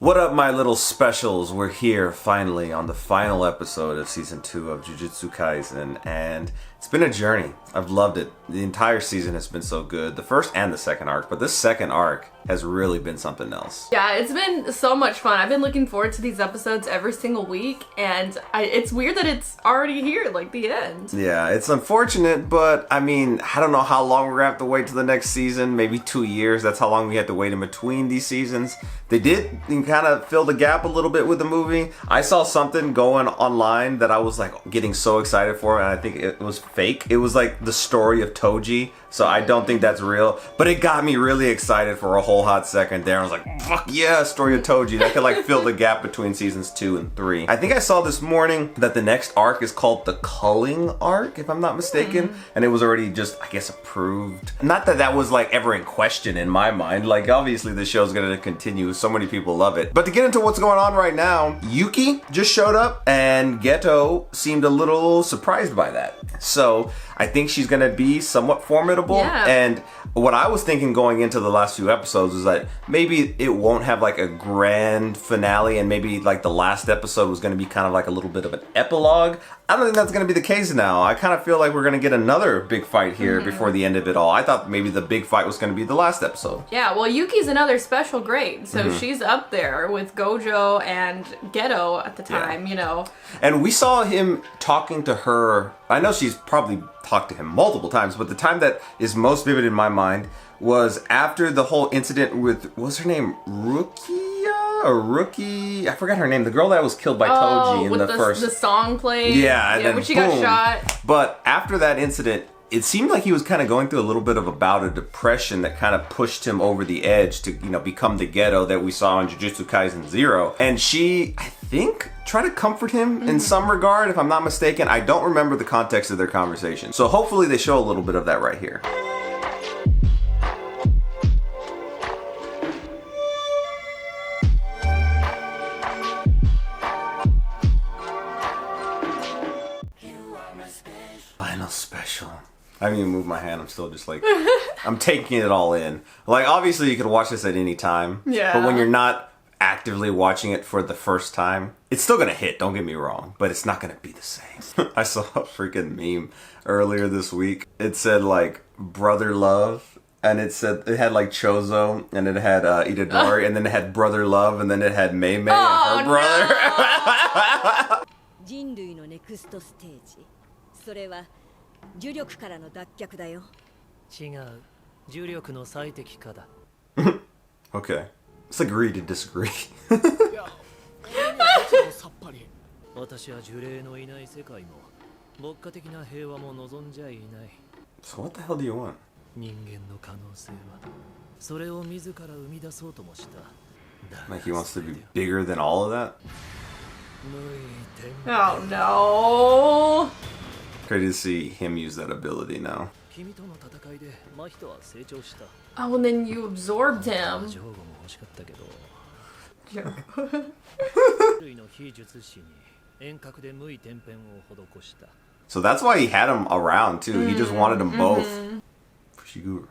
What up, my little specials? We're here finally on the final episode of season 2 of Jujutsu Kaisen, and it's been a journey. I've loved it. The entire season has been so good, the first and the second arc, but this second arc has really been something else. Yeah, it's been so much fun. I've been looking forward to these episodes every single week, and it's weird that it's already here, like the end. Yeah, it's unfortunate, but I mean, I don't know how long we're gonna have to wait to the next season, maybe 2 years. That's how long we had to wait in between these seasons. They did kind of fill the gap a little bit with the movie. I saw something going online that I was like getting so excited for, and I think it was fake. It was like the story of Toji, so I don't think that's real, but it got me really excited for a whole hot second there. I was like, fuck yeah, story of Toji. That could like fill the gap between seasons 2 and 3. I think I saw this morning that the next arc is called the Culling arc, if I'm not mistaken, and it was already just, I guess, approved. Not that that was like ever in question in my mind. Like, obviously the show's gonna continue. So many people love it. But to get into what's going on right now, Yuki just showed up and Geto seemed a little surprised by that. So I think she's gonna be somewhat formidable. Yeah. And what I was thinking going into the last few episodes is that maybe it won't have like a grand finale, and maybe like the last episode was gonna be kind of like a little bit of an epilogue. I don't think that's gonna be the case now. I kind of feel like we're gonna get another big fight here before the end of it all. I thought maybe the big fight was gonna be the last episode. Yeah, well, Yuki's another special grade, so she's up there with Gojo and Geto at the time, you know. And we saw him talking to her. I know she's probably talked to him multiple times, but the time that is most vivid in my mind was after the whole incident with, what was her name, Rukia or Rookie? I forgot her name. The girl that was killed by Toji in the first. The song played. Yeah, and then when she boom. got shot. But after that incident, it seemed like he was kind of going through a little bit of a bout of depression that kind of pushed him over the edge to, you know, become the Geto that we saw in Jujutsu Kaisen 0. And she, I think, tried to comfort him in some regard, if I'm not mistaken. I don't remember the context of their conversation. So hopefully they show a little bit of that right here. Final special. I haven't even moved my hand. I'm still just like, I'm taking it all in. Like, obviously you could watch this at any time. Yeah. But when you're not actively watching it for the first time, it's still gonna hit, don't get me wrong, but it's not gonna be the same. I saw a freaking meme earlier this week. It said like, brother love, and it had like Chozo, and it had Itadori, and then it had brother love, and then it had Mei Mei and her brother. No. 人類のネクストステージ。それは重力からの脱却だよ。違う。重力の最適化だ。Okay. Let's agree to disagree. 私は呪霊のいない世界も牧歌的な平和も望んじゃいない。 So what the hell do you want? 人間の可能性はそれを自ら生み出そうともした。 Like he wants to be bigger than all of that? Oh no. Crazy to see him use that ability now. 君との戦いで真人は成長した。 Oh, and then you absorbed him. 情報も欲しかったけど。 Joke. 類の非術師に遠隔で無意天変を施した。 So that's why he had him around too. He just wanted them both. Fushiguro.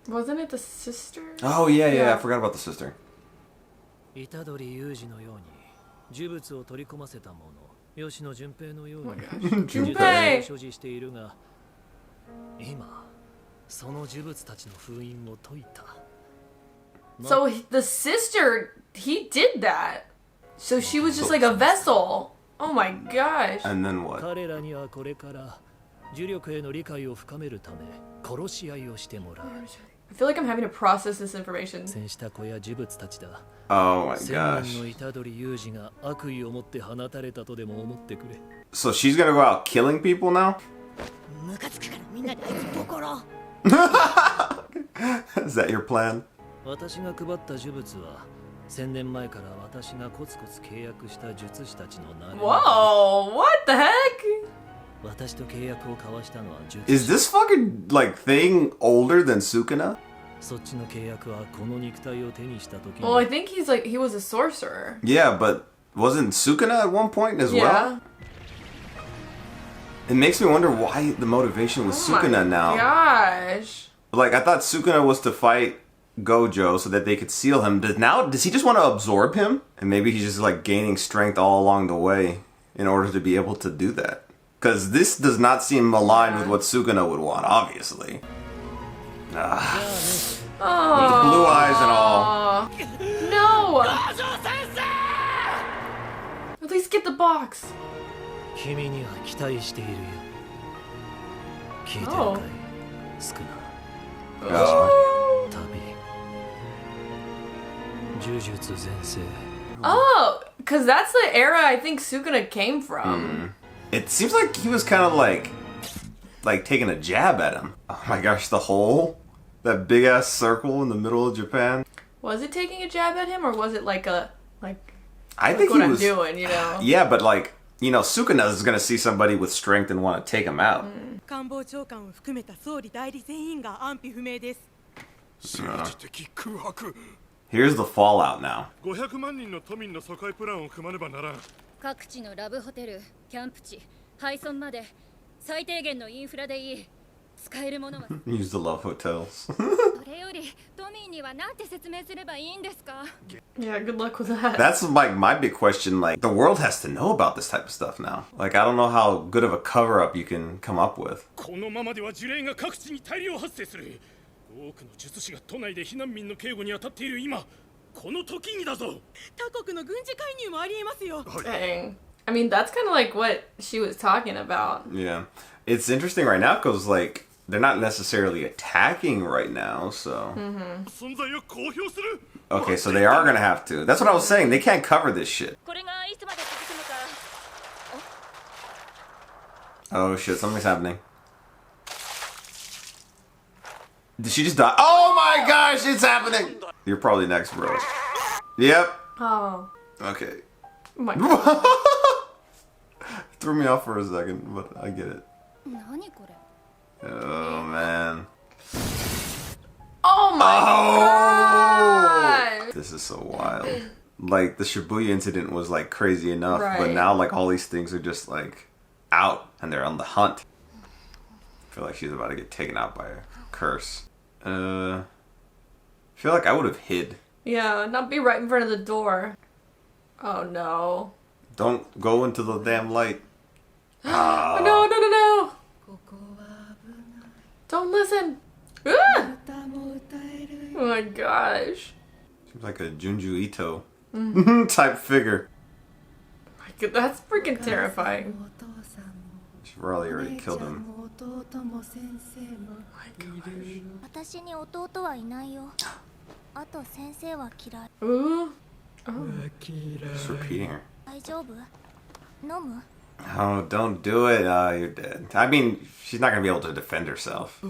Wasn't it the sister? Oh yeah, I forgot about the sister. 虎杖裕二のように呪物を取り込ませた者、吉野純平のように Junpei! 呪術を所持しているが、今その呪物たちの封印を解いた。 So the sister, he did that. So she was just like a vessel. Oh my gosh. And then what? 彼らにはこれから呪力への理解を深めるため殺し合いをしてもらう。 I feel like I'm having to process this information. 戦した子や呪物たちだ。 Oh my 千 gosh. 年の虎杖裕二が悪意を持って放たれたとでも思ってくれ。 So she's gonna go out killing people now? ムカつくからみんなであいつボコろ。 Is that your plan? 私が配った呪物は1000年前から私がコツコツ契約した術師たちの名。 Whoa, what the heck? 私と契約を交わしたのは術 Is 師。 this fucking like thing older than Sukuna? そっちの契約はこの肉体を手にした時に。 Well, I think he was a sorcerer. Yeah, but wasn't Sukuna at one point as well? Yeah. It makes me wonder why the motivation was Oh Sukuna my now. Gosh. Like, I thought Sukuna was to fight Gojo so that they could seal him. Does he just want to absorb him? And maybe he's just like gaining strength all along the way in order to be able to do that. Because this does not seem aligned with what Sukuna would want, obviously. Blue eyes and all. No! At least get the box. 君には期待しているよ。聞いてるかい、スクナ。旅。呪術全盛。Oh, because that's the era I think Sukuna came from. It seems like he was kind of like taking a jab at him. Oh my gosh, the hole? That big ass circle in the middle of Japan? Was it taking a jab at him, or was it like a I think what he I'm was doing, you know? Yeah, but like, you know, Sukuna is gonna see somebody with strength and want to take him out. 官房長官を含めた総理代理全員が安否不明です。 Here's the fallout now. 500万人の都民の疎開プランを組まねばならん。各地のラブホテル、キャンプ地、配送まで最低限のインフラでいい。使えるものは。Use the love hotels. それより都民には何て説明すればいいんですか？ Yeah, good luck with that. That's like my big question. Like, the world has to know about this type of stuff now. Like, I don't know how good of a cover-up you can come up with. このままでは呪霊が各地に大量発生する。多くの術師が都内で避難民の警護に当たっている今、この時にだぞ。他国の軍事介入もありえますよ。 Dang. I mean, that's kind of like what she was talking about. Yeah. It's interesting right now because, like, they're not necessarily attacking right now, so... 存在を公表する。 Okay, so they are gonna have to. That's what I was saying. They can't cover this shit. これがいつまで続くのか。 Oh shit, something's happening. Did she just die? Oh my gosh, it's happening! You're probably next, bro. Yep. Oh. Okay. My God. Threw me off for a second, but I get it. 何これ？ Oh man. Oh my God! This is so wild. Like, the Shibuya incident was like crazy enough, but Right. now like all these things are just like out and they're on the hunt. I feel like she's about to get taken out by a curse. I feel like I would have hid. Yeah, not be right in front of the door. Oh no. Don't go into the damn light. Oh, no, no, no, no! Don't listen! Ah! Oh my gosh. Seems like a Junju Ito type figure. My God, that's freaking terrifying. She probably already killed him. 私に弟はいないよ。あと先生は嫌い。 Ooh. Just repeating her. 大丈夫？飲む？ Oh, don't do it. You're dead. I mean, she's not gonna be able to defend herself.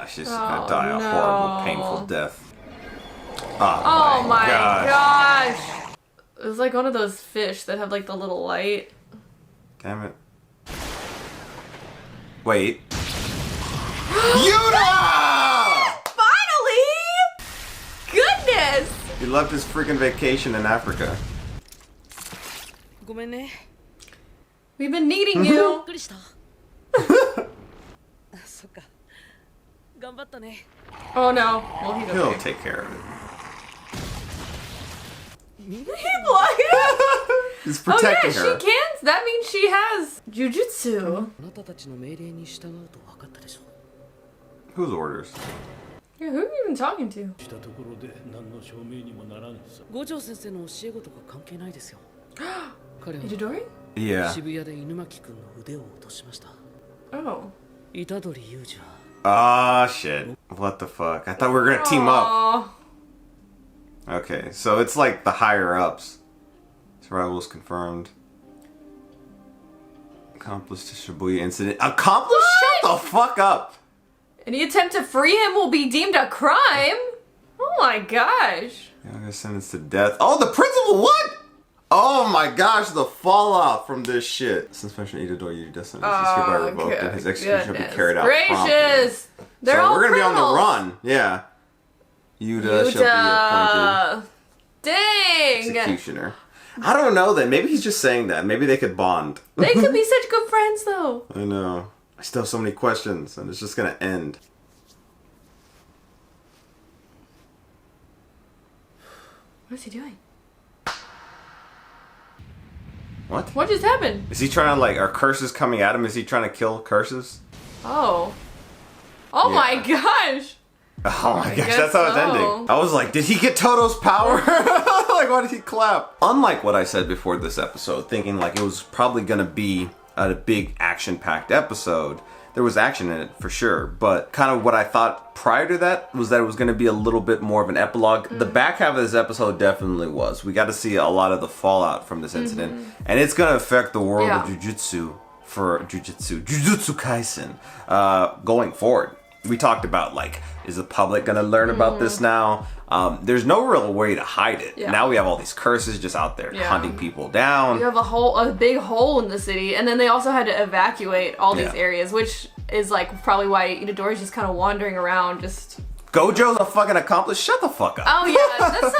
She's gonna die a horrible, painful death. Oh my gosh. gosh! It was like one of those fish that have like the little light. Damn it. Wait. Yuta! Finally! Goodness! He left his freaking vacation in Africa. ごめんね。 We've been needing you. びっくりした。あ、そっか。頑張ったね。 Oh no. Well, he's He'll okay. take care of it. He blocked it. He's Oh yeah, protecting she her. can. That means she has jujutsu. あなたたちの命令に従うと分かったでしょ。 Whose orders? Yeah, who are you even talking to? したところで何の証明にもならんさ。五条先生の教え子とか関係ないですよ。彼は Itadori? Yeah. 渋谷で犬巻君の腕を落としました。 Oh. 虎杖裕二は Ah, shit. What the fuck? I thought we were gonna team up. Aw. Okay, so it's like the higher ups. Survival confirmed. Accomplice to Shibuya incident. Accomplice? Shut the fuck up! Any attempt to free him will be deemed a crime? Oh my gosh. Yoga sentenced to death. Oh, the principal, what? Oh my gosh, the fallout from this shit. Suspension Itadori, your death sentence is hereby revoked and his execution will be carried out promptly. Gracious. They're So all we're gonna criminals. be on the run. Yeah. Yuta shall be appointed Dang. executioner. I don't know then. Maybe he's just saying that. Maybe they could bond. They could be such good friends though. I know. I still have so many questions and it's just gonna end. What is he doing? What? What just happened? Is he trying to like, are curses coming at him? Is he trying to kill curses? Oh. Oh Yeah. my gosh. Oh my gosh, guess that's how it's so. ending. I was like, did he get Toto's power? Like, why did he clap? Unlike what I said before this episode, thinking like it was probably gonna be a big action-packed episode. There was action in it for sure, but kind of what I thought prior to that was that it was going to be a little bit more of an epilogue. The back half of this episode definitely was. We got to see a lot of the fallout from this incident, and it's going to affect the world of Jujutsu Jujutsu Kaisen, going forward. We talked about like, is the public gonna learn about this now? There's no real way to hide it. Yeah. Now we have all these curses just out there hunting people down. You have a big hole in the city, and then they also had to evacuate all these areas, which is like probably why Itadori's just kind of wandering around, just. Gojo's a fucking accomplice. Shut the fuck up. Oh yeah, that's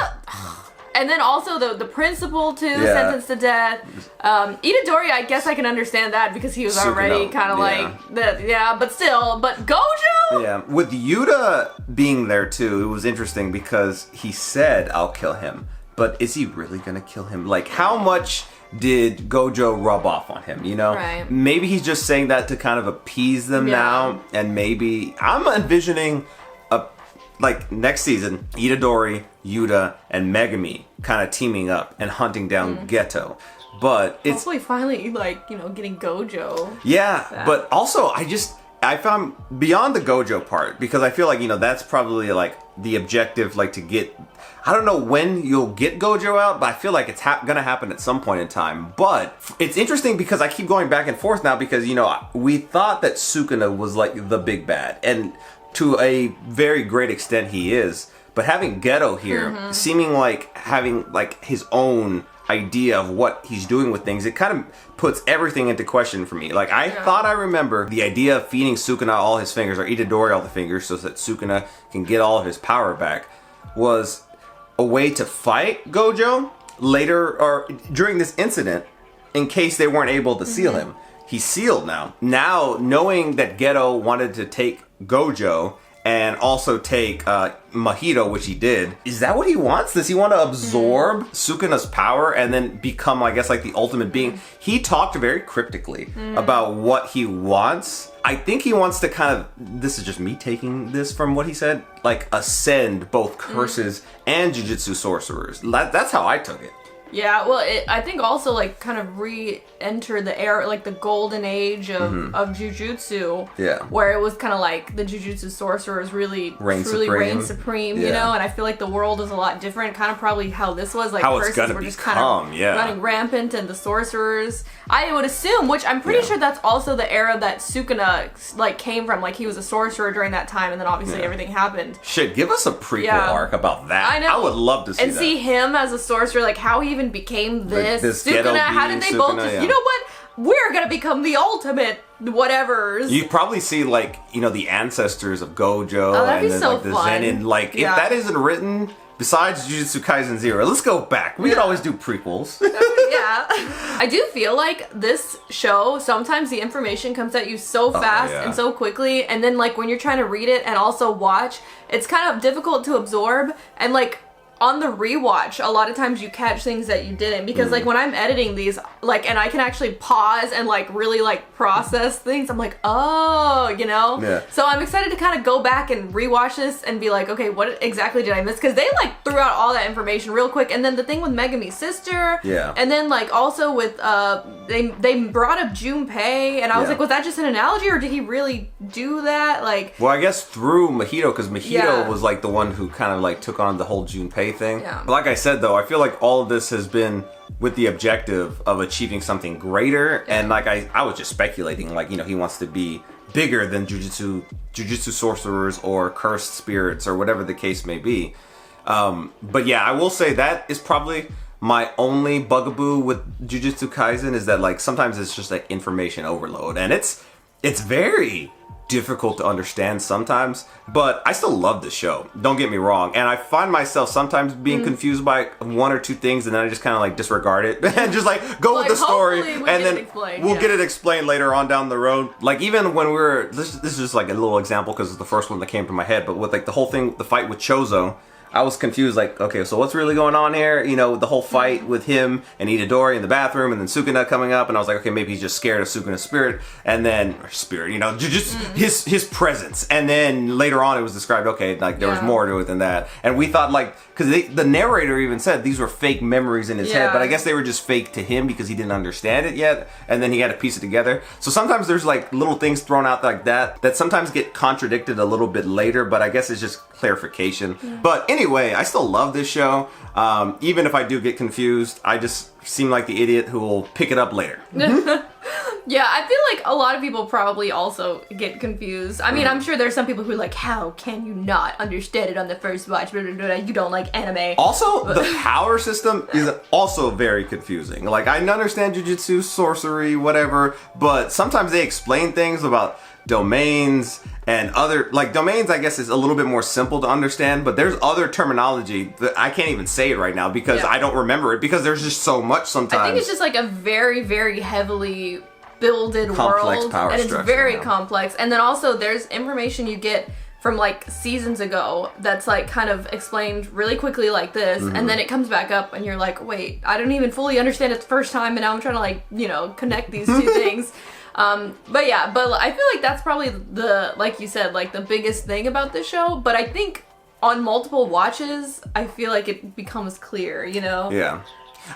and then also the principal too, sentenced to death. Itadori, I guess I can understand that because he was already kind of like but still, but Gojo. Yeah, with Yuta being there too, it was interesting because he said, "I'll kill him," but is he really gonna kill him? Like, how much did Gojo rub off on him? You know, Right. Maybe he's just saying that to kind of appease them now, and maybe I'm envisioning like next season, Itadori, Yuta, and Megumi kind of teaming up and hunting down Geto. But it's hopefully finally like getting Gojo. but also I found beyond the Gojo part, because I feel like that's probably like the objective, like to get. I don't know when you'll get Gojo out, but I feel like it's gonna happen at some point in time. But it's interesting because I keep going back and forth now because we thought that Sukuna was like the big bad, and to a very great extent he is, but having Geto here seeming like having like his own idea of what he's doing with things, it kind of puts everything into question for me. Like I thought I remember the idea of feeding Sukuna all his fingers, or Itadori all the fingers, so that Sukuna can get all of his power back, was a way to fight Gojo later or during this incident in case they weren't able to seal him. He's sealed now. Now, knowing that Geto wanted to take Gojo and also take Mahito, which he did, is that what he wants? Does he want to absorb Sukuna's power and then become, I guess, like the ultimate being? He talked very cryptically about what he wants. I think he wants to kind of, this is just me taking this from what he said, like ascend both curses and jujutsu sorcerers. That's how I took it. Yeah, well, I think also like kind of re-enter the era, like the golden age of jujutsu. Yeah. Where it was kind of like the jujutsu sorcerers really truly reign supreme, you know? And I feel like the world is a lot different, kind of probably how this was. Like how it's curses gonna were just become, kind of running rampant, and the sorcerers, I would assume, which I'm pretty sure that's also the era that Sukuna like came from. Like he was a sorcerer during that time, and then obviously everything happened. Shit, give us a prequel arc about that. I know. I would love to see and that. see him as a sorcerer, like how he even became this Geto Sukuna. How did being they both Sukuna, just, you know what? We're gonna become the ultimate whatevers. You probably see like, the ancestors of Gojo that'd be and then so like the fun. Zenin. Like if that isn't written besides Jujutsu Kaisen 0, let's go back. We could always do prequels. Yeah. I do feel like this show, sometimes the information comes at you so fast and so quickly, and then like when you're trying to read it and also watch, it's kind of difficult to absorb, and like on the rewatch, a lot of times you catch things that you didn't, because like when I'm editing these, like, and I can actually pause and like really like process things, I'm like, oh, Yeah. So I'm excited to kind of go back and rewatch this and be like, okay, what exactly did I miss? Because they like threw out all that information real quick, and then the thing with Megumi's sister, and then like also with they brought up Junpei, and I was like, was that just an analogy, or did he really do that? Like, Well, I guess through Mahito, because Mahito was like the one who kind of like took on the whole Junpei thing. Yeah. But like I said, though, I feel like all of this has been with the objective of achieving something greater, and like I was just speculating, like he wants to be bigger than jujutsu sorcerers or cursed spirits or whatever the case may be. But yeah, I will say that is probably my only bugaboo with Jujutsu Kaisen, is that like sometimes it's just like information overload, and it's very difficult to understand sometimes, but I still love the show, don't get me wrong, and I find myself sometimes being confused by one or two things, and then I just kind of like disregard it and just like go with the story, and then we'll get it explained later on down the road. Like even when we were, this is just like a little example because it's the first one that came to my head, but with like the whole thing, the fight with Chozo, I was confused, like, okay, so what's really going on here? You know, the whole fight with him and Itadori in the bathroom, and then Sukuna coming up, and I was like, okay, maybe he's just scared of Sukuna's spirit, and then, you know, just his presence. And then later on it was described, okay, like there was more to it than that. And we thought, like, because the narrator even said these were fake memories in his head, but I guess they were just fake to him because he didn't understand it yet, and then he had to piece it together. So sometimes there's like little things thrown out like that sometimes get contradicted a little bit later, but I guess it's just clarification. But anyway, I still love this show. Even if I do get confused, I just seem like the idiot who will pick it up later. Yeah, I feel like a lot of people probably also get confused. I mean, I'm sure there's some people who are like, how can you not understand it on the first watch? Blah, blah, blah, you don't like anime. Also, the power system is also very confusing. Like, I understand jujutsu, sorcery, whatever, but sometimes they explain things about domains and other, like, domains I guess is a little bit more simple to understand, but there's other terminology that I can't even say it right now because I don't remember it because there's just so much sometimes. I think it's just like a very, very heavily builded complex world, power and it's structure, very complex. And then also there's information you get from like seasons ago that's like kind of explained really quickly like this, and then it comes back up and you're like, wait, I didn't even fully understand it the first time, and now I'm trying to, like, you know, connect these two things. But yeah, but I feel like that's probably the, like you said, like the biggest thing about this show. But I think on multiple watches, I feel like it becomes clear, you know? Yeah.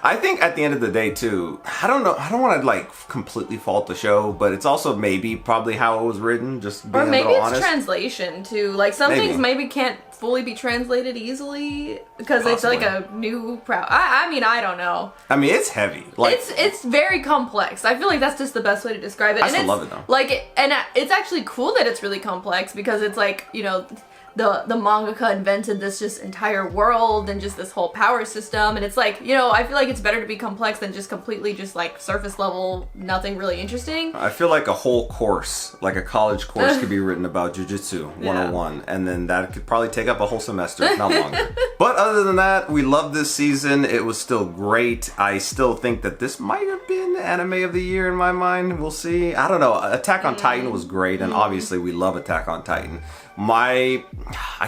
I think at the end of the day too, I don't know, I don't want to like completely fault the show, but it's also maybe probably how it was written, just being or maybe a little it's honest. Translation too. Like some things maybe can't fully be translated easily because it's like a new I mean, I don't know. I mean, it's heavy. Like, it's very complex. I feel like that's just the best way to describe it. I still love it though. Like, and it's actually cool that it's really complex because it's like, you know, the mangaka invented this just entire world and just this whole power system, and it's like, you know, I feel like it's better to be complex than just completely just like surface level, nothing really interesting. I feel like a whole course, like a college course, could be written about Jujutsu 101, and then that could probably take up a whole semester, if not longer. But other than that, we love this season. It was still great. I still think that this might have been anime of the year in my mind. We'll see. I don't know. Attack on Titan was great, and obviously we love Attack on Titan. I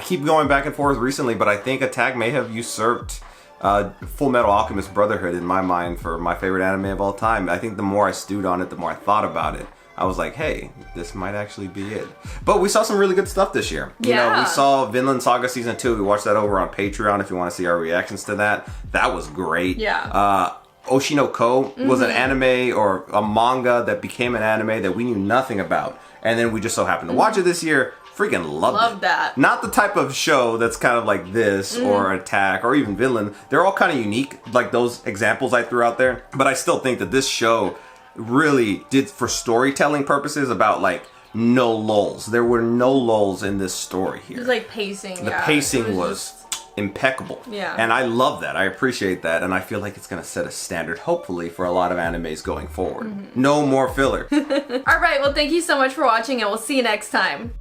keep going back and forth recently, but I think Attack may have usurped Full Metal Alchemist Brotherhood in my mind for my favorite anime of all time. I think the more I stewed on it, the more I thought about it, I was like, hey, this might actually be it. But we saw some really good stuff this year. You know, we saw Vinland Saga Season 2. We watched that over on Patreon if you want to see our reactions to that. That was great. Yeah. Oshino Ko was an anime or a manga that became an anime that we knew nothing about. And then we just so happened to watch it this year. Freaking loved it. That. Not the type of show that's kind of like this or Attack or even Vinland. They're all kind of unique, like those examples I threw out there. But I still think that this show really did, for storytelling purposes, about like no lulls. There were no lulls in this story here. It was like pacing. The pacing was impeccable. Yeah. And I love that. I appreciate that. And I feel like it's going to set a standard, hopefully, for a lot of animes going forward. No more filler. All right. Well, thank you so much for watching, and we'll see you next time.